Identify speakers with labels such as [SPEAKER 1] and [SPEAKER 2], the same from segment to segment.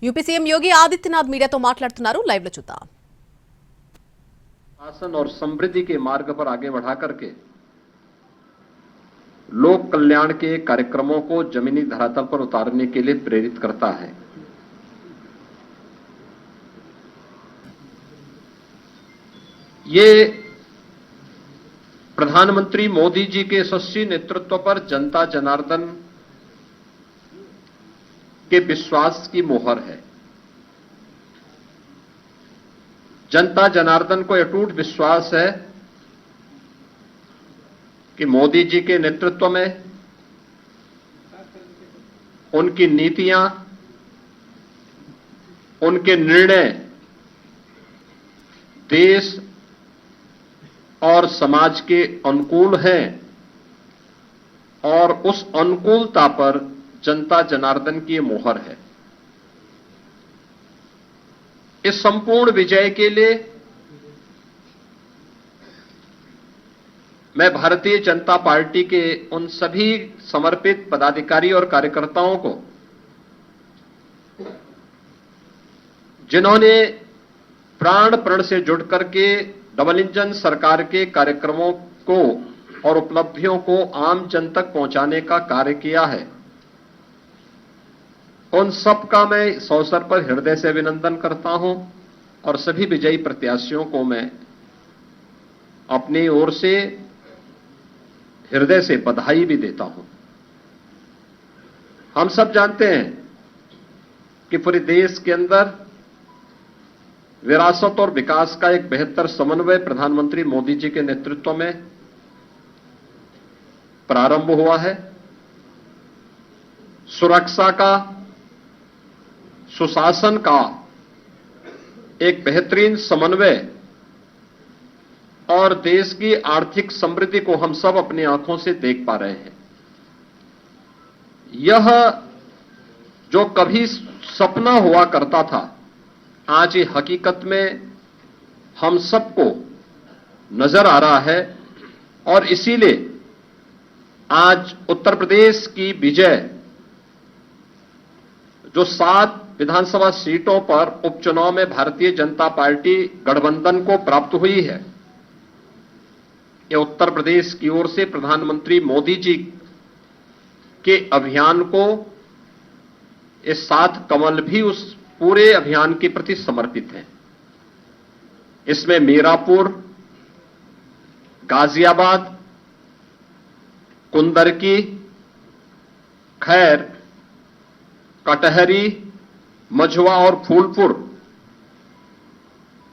[SPEAKER 1] UP CM Yogi Adityanath మీడియాతో మాట్లాడుతున్నారు. Live లో చూద్దాం.
[SPEAKER 2] शासन और समृद्धि के मार्ग पर आगे बढ़ा करके लोक कल्याण के कार्यक्रमों को जमीनी धरातल पर उतारने के लिए प्रेरित करता है। ये प्रधानमंत्री मोदी जी के यशस्वी नेतृत्व पर जनता जनार्दन के विश्वास की मोहर है। जनता जनार्दन को अटूट विश्वास है कि मोदी जी के नेतृत्व में उनकी नीतियां, उनके निर्णय देश और समाज के अनुकूल हैं और उस अनुकूलता पर जनता जनार्दन की मोहर है। इस संपूर्ण विजय के लिए मैं भारतीय जनता पार्टी के उन सभी समर्पित पदाधिकारी और कार्यकर्ताओं को, जिन्होंने प्राण प्रण से जुड़ करके डबल इंजन सरकार के कार्यक्रमों को और उपलब्धियों को आम जन तक पहुंचाने का कार्य किया है, उन सबका मैं इस अवसर पर हृदय से अभिनंदन करता हूं और सभी विजयी प्रत्याशियों को मैं अपनी ओर से हृदय से बधाई भी देता हूं। हम सब जानते हैं कि पूरे देश के अंदर विरासत और विकास का एक बेहतर समन्वय प्रधानमंत्री मोदी जी के नेतृत्व में प्रारंभ हुआ है। सुरक्षा का, सुशासन का एक बेहतरीन समन्वय और देश की आर्थिक समृद्धि को हम सब अपनी आंखों से देख पा रहे हैं। यह जो कभी सपना हुआ करता था, आज ये हकीकत में हम सबको नजर आ रहा है और इसीलिए आज उत्तर प्रदेश की विजय जो 7 विधानसभा सीटों पर उपचुनाव में भारतीय जनता पार्टी गठबंधन को प्राप्त हुई है, यह उत्तर प्रदेश की ओर से प्रधानमंत्री मोदी जी के अभियान को, ये 7 कमल भी उस पूरे अभियान के प्रति समर्पित हैं। इसमें मीरापुर, गाजियाबाद, कुंदरकी, खैर, कटहरी, मझवा और फूलपुर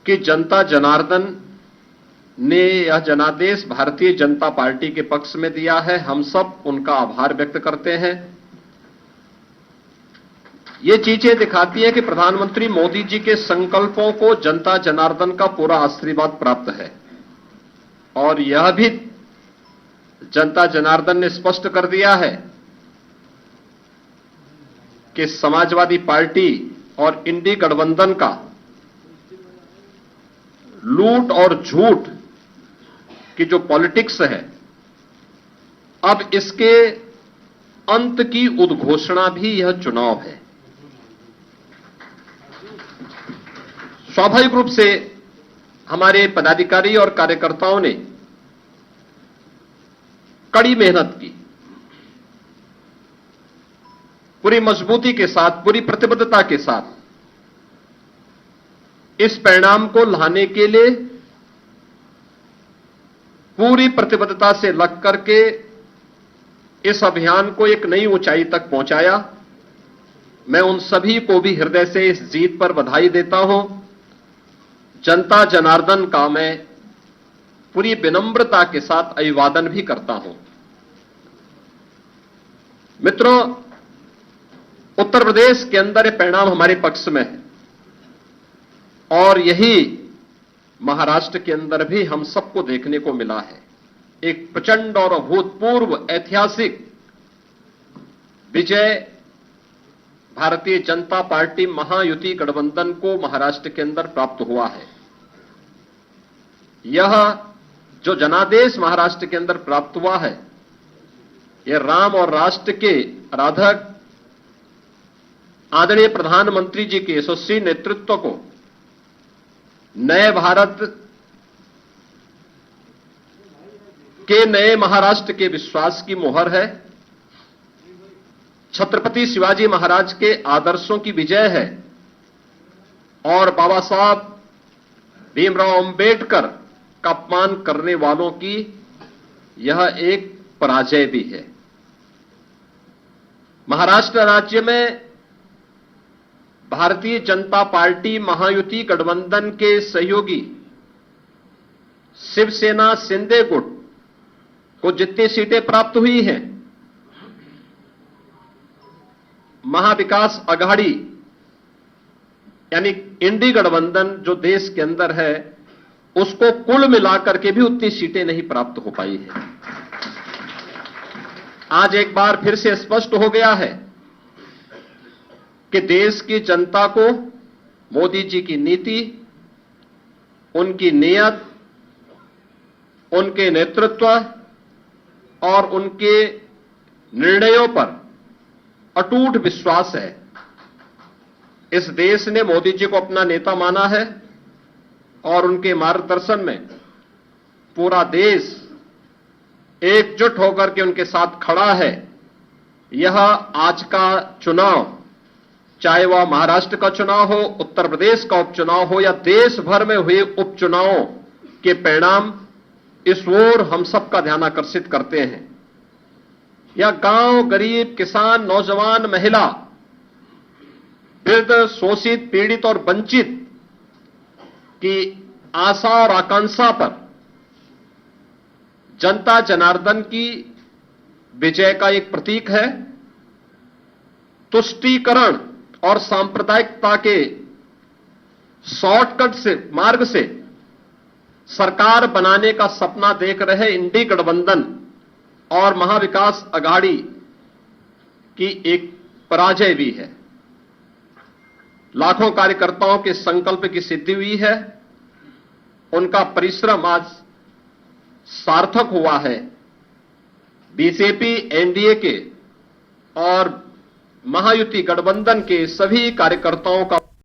[SPEAKER 2] की जनता जनार्दन ने यह जनादेश भारतीय जनता पार्टी के पक्ष में दिया है। हम सब उनका आभार व्यक्त करते हैं। ये चीजें दिखाती हैं कि प्रधानमंत्री मोदी जी के संकल्पों को जनता जनार्दन का पूरा आशीर्वाद प्राप्त है और यह भी जनता जनार्दन ने स्पष्ट कर दिया है कि समाजवादी पार्टी और इंडी गठबंधन का लूट और झूठ की जो पॉलिटिक्स है, अब इसके अंत की उद्घोषणा भी यह चुनाव है। स्वाभाविक रूप से हमारे पदाधिकारी और कार्यकर्ताओं ने कड़ी मेहनत की, पूरी मजबूती के साथ, पूरी प्रतिबद्धता के साथ इस परिणाम को लाने के लिए पूरी प्रतिबद्धता से लग करके इस अभियान को एक नई ऊंचाई तक पहुंचाया। मैं उन सभी को भी हृदय से इस जीत पर बधाई देता हूं। जनता जनार्दन का मैं पूरी विनम्रता के साथ अभिवादन भी करता हूं। मित्रों, उत्तर प्रदेश के अंदर ये परिणाम हमारे पक्ष में है और यही महाराष्ट्र के अंदर भी हम सबको देखने को मिला है। एक प्रचंड और अभूतपूर्व ऐतिहासिक विजय भारतीय जनता पार्टी महायुति गठबंधन को महाराष्ट्र के अंदर प्राप्त हुआ है। यह जो जनादेश महाराष्ट्र के अंदर प्राप्त हुआ है, यह राम और राष्ट्र के आराधक आदरणीय प्रधानमंत्री जी के यशस्वी नेतृत्व को नए भारत के नए महाराष्ट्र के विश्वास की मोहर है। छत्रपति शिवाजी महाराज के आदर्शों की विजय है और बाबा साहब भीमराव अंबेडकर का अपमान करने वालों की यह एक पराजय भी है। महाराष्ट्र राज्य में भारतीय जनता पार्टी महायुति गठबंधन के सहयोगी शिवसेना शिंदे गुट को जितनी सीटें प्राप्त हुई हैं, महाविकास अघाड़ी यानी इंडी गठबंधन जो देश के अंदर है, उसको कुल मिलाकर के भी उतनी सीटें नहीं प्राप्त हो पाई है। आज एक बार फिर से स्पष्ट हो गया है कि देश की जनता को मोदी जी की नीति, उनकी नीयत, उनके नेतृत्व और उनके निर्णयों पर अटूट विश्वास है। इस देश ने मोदी जी को अपना नेता माना है और उनके मार्गदर्शन में पूरा देश एकजुट होकर के उनके साथ खड़ा है। यह आज का चुनाव, चाहे वह महाराष्ट्र का चुनाव हो, उत्तर प्रदेश का उपचुनाव हो या देश भर में हुए उपचुनावों के परिणाम इस ओर हम सबका ध्यान आकर्षित करते हैं। यह गांव, गरीब, किसान, नौजवान, महिला, वृद्ध, शोषित, पीड़ित और वंचित की आशा और आकांक्षा पर जनता जनार्दन की विजय का एक प्रतीक है। तुष्टीकरण और सांप्रदायिकता के शॉर्टकट से मार्ग से सरकार बनाने का सपना देख रहे इंडी गठबंधन और महाविकास अघाड़ी की एक पराजय भी है। लाखों कार्यकर्ताओं के संकल्प की सिद्धि हुई है। उनका परिश्रम आज सार्थक हुआ है। बीजेपी, एनडीए के और महायुति गठबंधन के सभी कार्यकर्ताओं का